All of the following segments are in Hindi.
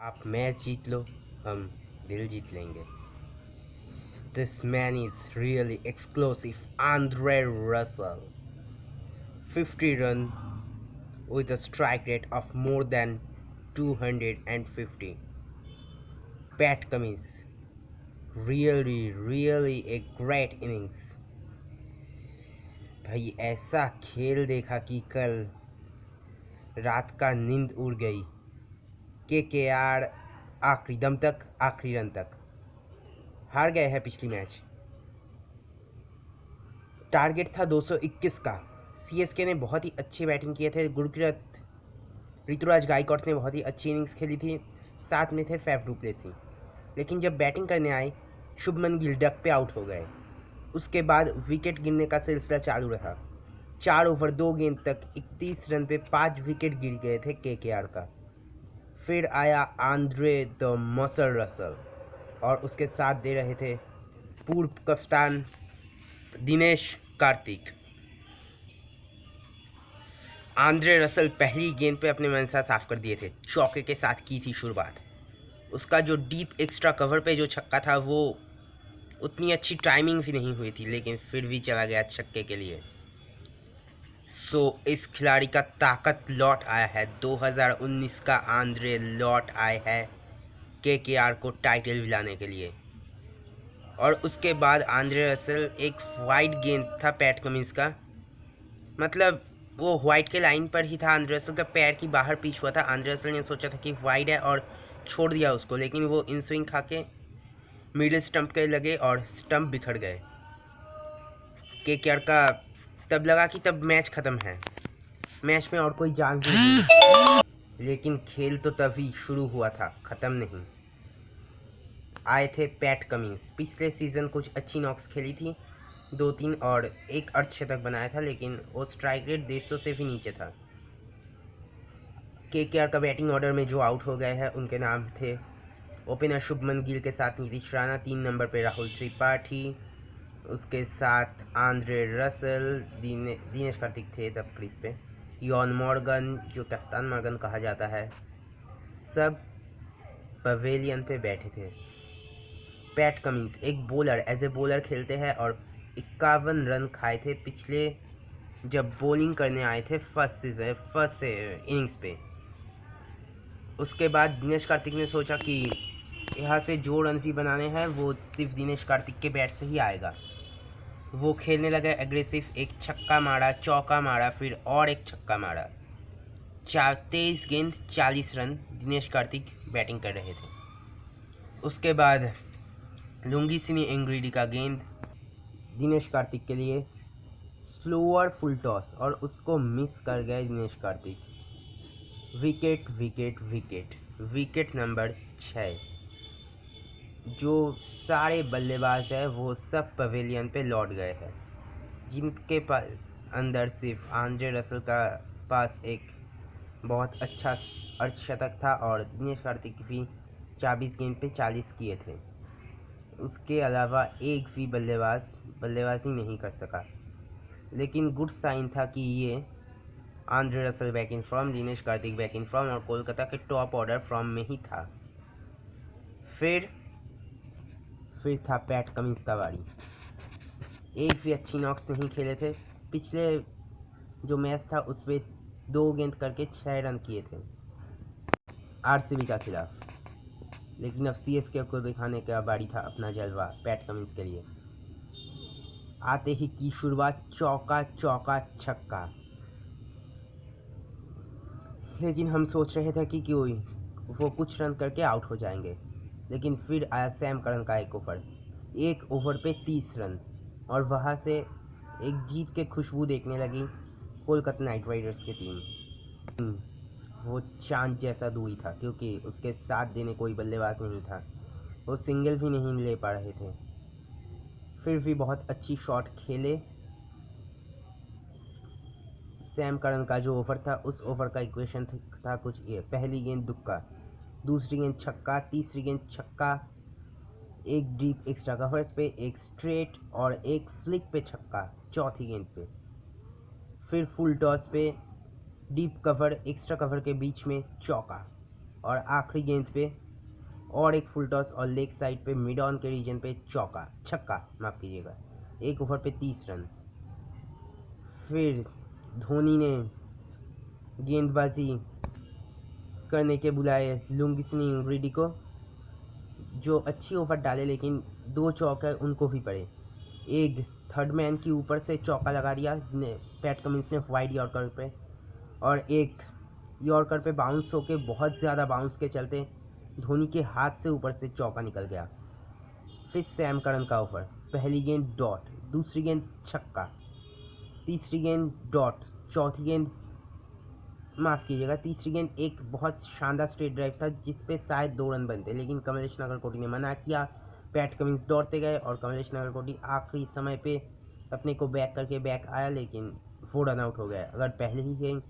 आप मैच जीत लो, हम दिल जीत लेंगे। This man is really exclusive Andre Russell, 50 run with a strike rate of more than 250. Pat Cummins, really a great innings। भाई ऐसा खेल देखा कि कल रात का नींद उड़ गई। KKR आखिरी दम तक, आखिरी रन तक हार गए हैं पिछली मैच। टारगेट था 221 का। CSK ने बहुत ही अच्छी बैटिंग किए थे। गुरकीरत ऋतुराज गायकवाड़ ने बहुत ही अच्छी इनिंग्स खेली थी, साथ में थे फैफ डुप्लेसी। लेकिन जब बैटिंग करने आए, शुभमन गिल डक पे आउट हो गए। उसके बाद विकेट गिरने का सिलसिला चालू रहा। 4 ओवर 2 गेंद तक 31 रन पे 5 विकेट गिर गए थे KKR का। फिर आया आंद्रे द मसल रसल और उसके साथ दे रहे थे पूर्व कप्तान दिनेश कार्तिक। आंद्रे रसल पहली गेंद पे अपने मनसा साफ कर दिए थे, चौके के साथ की थी शुरुआत। उसका जो डीप एक्स्ट्रा कवर पे जो छक्का था वो उतनी अच्छी टाइमिंग भी नहीं हुई थी, लेकिन फिर भी चला गया छक्के के लिए। इस खिलाड़ी का ताकत लौट आया है। 2019 का आंद्रे लौट आए है KKR को टाइटल दिलाने के लिए। और उसके बाद आंद्रे रसल, एक वाइड गेंद था पैट कमिंस का, मतलब वो वाइड के लाइन पर ही था। आंद्रे रसल का पैर की बाहर पिच हुआ था। आंद्रे रसल ने सोचा था कि वाइड है और छोड़ दिया उसको, लेकिन वो इन स्विंग खा के मिडिल स्टंप के लगे और स्टंप बिखर गए। KKR का तब लगा कि तब मैच ख़त्म है, मैच में और कोई जान नहीं। लेकिन खेल तो तभी शुरू हुआ था, ख़त्म नहीं। आए थे पैट कमिंस। पिछले सीज़न कुछ अच्छी नॉक्स खेली थी, 2-3 और एक अर्धशतक बनाया था, लेकिन वो स्ट्राइक रेट 150 से भी नीचे था। KKR का बैटिंग ऑर्डर में जो आउट हो गए हैं उनके नाम थे ओपनर शुभमन गिल के साथ नीतीश राणा, 3 नंबर पे राहुल त्रिपाठी, उसके साथ आंद्रे रसल, दिनेश कार्तिक थे तब क्रीज पे, यॉन मॉर्गन जो कप्तान मॉर्गन कहा जाता है, सब पवेलियन पे बैठे थे। पैट कमिंस एक बॉलर, एज ए बॉलर खेलते हैं और 51 रन खाए थे पिछले जब बॉलिंग करने आए थे फर्स्ट इनिंग्स पे। उसके बाद दिनेश कार्तिक ने सोचा कि यहाँ से जो रन भी बनाने हैं वो सिर्फ दिनेश कार्तिक के बैट से ही आएगा। वो खेलने लगा एग्रेसिव, एक छक्का मारा, चौका मारा, फिर और एक छक्का मारा। 23 गेंद 40 रन, दिनेश कार्तिक बैटिंग कर रहे थे। उसके बाद लुंगी सिनी एंग्रीडी का गेंद दिनेश कार्तिक के लिए, स्लोअर फुल टॉस और उसको मिस कर गए Dinesh Karthik. Wicket wicket wicket wicket number 6। जो सारे बल्लेबाज हैं वो सब पवेलियन पे लौट गए हैं, जिनके पास अंदर सिर्फ आंद्रे रसल का पास एक बहुत अच्छा अर्धशतक था और दिनेश कार्तिक भी 24 गेंद पे 40 किए थे। उसके अलावा एक भी बल्लेबाजी नहीं कर सका, लेकिन गुड साइन था कि ये Andre Russell back in form, Dinesh Karthik back in form और कोलकाता के टॉप ऑर्डर फॉर्म में ही था। फिर था पैट कमिंस का बारी। एक भी अच्छी नॉक्स नहीं खेले थे। पिछले जो मैच था उस पर 2 गेंद करके 6 रन किए थे RCB का खिलाफ। लेकिन अब CSK को दिखाने का बारी था अपना जलवा पैट कमिंस के लिए। आते ही की शुरुआत, चौका चौका छक्का। लेकिन हम सोच रहे थे कि वो कुछ रन करके आउट हो जाएंगे, लेकिन फिर आया सैम करन का एक ओवर पे 30 रन और वहाँ से एक जीत के खुशबू देखने लगी कोलकाता नाइट राइडर्स की टीम। वो चांद जैसा दूरी था, क्योंकि उसके साथ देने कोई बल्लेबाज नहीं था, वो सिंगल भी नहीं ले पा रहे थे। फिर भी बहुत अच्छी शॉट खेले। सैम करन का जो ओवर था उस ओवर का इक्वेशन था कुछ ये: पहली गेंद दुक्का, दूसरी गेंद छक्का, तीसरी गेंद छक्का, एक डीप एक्स्ट्रा कवर्स पे, एक स्ट्रेट और एक फ्लिक पे छक्का चौथी गेंद पे। फिर फुल टॉस पे डीप कवर, एक्स्ट्रा कवर के बीच में चौका और आखिरी गेंद पे और एक फुल टॉस और लेग साइड पे मिड ऑन के रीजन पे छक्का माफ़ कीजिएगा, 1 ओवर पे 30 रन। फिर धोनी ने गेंदबाजी करने के बुलाए लुंगिसनी रेड्डी को, जो अच्छी ओवर डाले लेकिन 2 चौके उनको भी पड़े। एक थर्ड मैन के ऊपर से चौका लगा दिया पैट कमिंस ने वाइड यॉर्कर पे, और एक यॉर्कर पे बाउंस होके बहुत ज़्यादा बाउंस के चलते धोनी के हाथ से ऊपर से चौका निकल गया। फिर सैम करन का ओवर, पहली गेंद डॉट, दूसरी गेंद छक्का, तीसरी गेंद डॉट, चौथी गेंद माफ़ कीजिएगा तीसरी गेंद एक बहुत शानदार स्ट्रेट ड्राइव था जिस पे शायद 2 रन बनते, लेकिन कमलेश नागरकोटी ने मना किया। पैट कमिंस दौड़ते गए और कमलेश नागरकोटी आखिरी समय पे अपने को बैक करके बैक आया, लेकिन वो रन आउट हो गया। अगर पहले ही गेंद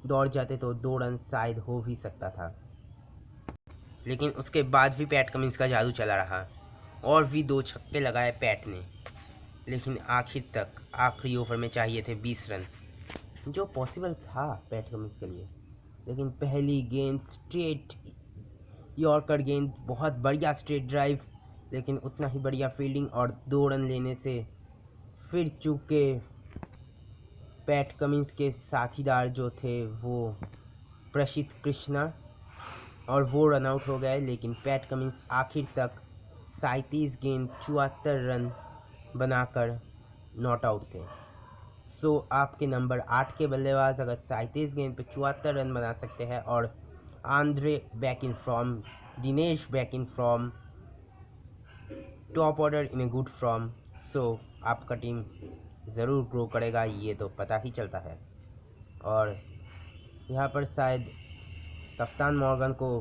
दौड़ जाते तो 2 रन शायद हो भी सकता था, लेकिन उसके बाद भी पैट कमिंस का जादू चला रहा और भी 2 छक्के लगाए पैट ने, लेकिन आखिर तक आखिरी ओवर में चाहिए थे 20 रन, जो पॉसिबल था पैट कमिंस के लिए। लेकिन पहली गेंद स्ट्रेट यॉर्कर गेंद, बहुत बढ़िया स्ट्रेट ड्राइव, लेकिन उतना ही बढ़िया फील्डिंग और 2 रन लेने से फिर चूके पैट कमिंस के साथीदार जो थे वो प्रसिद्ध कृष्णा, और वो रन आउट हो गए। लेकिन पैट कमिंस आखिर तक 37 गेंद 74 रन बनाकर नॉट आउट थे। सो आपके नंबर 8 के बल्लेबाज अगर 37 गेंद पे 74 रन बना सकते हैं, और Andre back in form, Dinesh back in form, top order in a good form, so आपका टीम ज़रूर ग्रो करेगा, ये तो पता ही चलता है। और यहाँ पर शायद कप्तान मॉर्गन को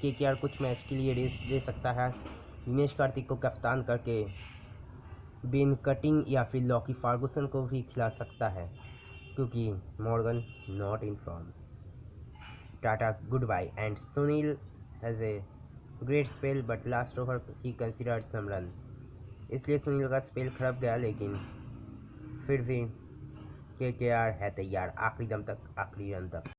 केकेआर कुछ मैच के लिए रेस्ट दे सकता है, दिनेश कार्तिक को कप्तान करके बेन कटिंग या फिर लॉकी फार्गुसन को भी खिला सकता है, क्योंकि Morgan not in form. Tata goodbye, and Sunil has a great spell but last over he conceded some run, इसलिए सुनील का स्पेल खराब गया, लेकिन फिर भी केकेआर है तैयार आखिरी दम तक, आखिरी रन तक।